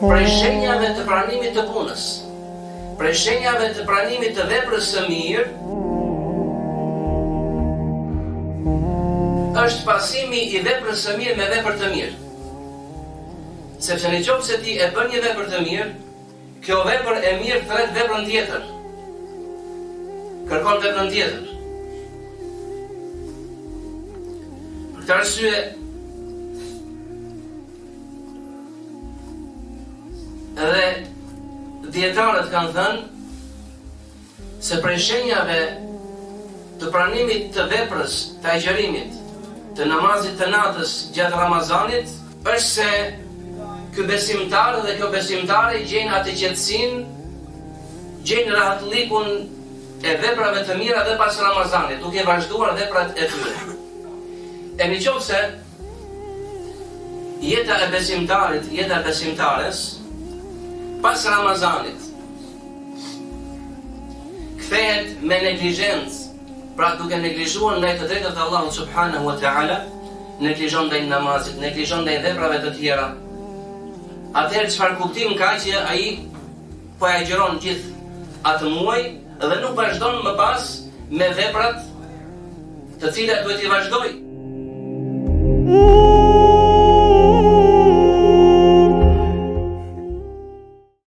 prej shenjave të pranimit të punës, prej shenjave të pranimit të veprës së mirë, është pasimi i veprës së mirë me vepër të mirë. Sepse nëse ti e bën një vepër të mirë, kjo vepër e mirë thret veprën tjetër. Kërkon veprën tjetër. Për këtë arsye, edhe dietarët kanë thënë se prej shenjave të pranimit të veprës të agjërimit, të namazit të natës gjatë Ramazanit, është se ky besimtar dhe kjo besimtare gjejnë atë qetësinë, gjejnë rahatlikun e veprave të mira dhe pas Ramazanit, duke vazhduar veprat e tyre. E nëse jeta e besimtarit, jeta e besimtares, pas Ramazanit kthehet me neglizhencë, pra duke neglizhuar ndaj të drejtave të Allahut subhanahu wa taala, neglizhon ndaj namazit, neglizhon ndaj veprave të tjera, atëherë çfarë kuptim ka që ai po e agjeron gjithë atë muaj dhe nuk vazhdon më pas me veprat të cilat duhet i vazhdoj.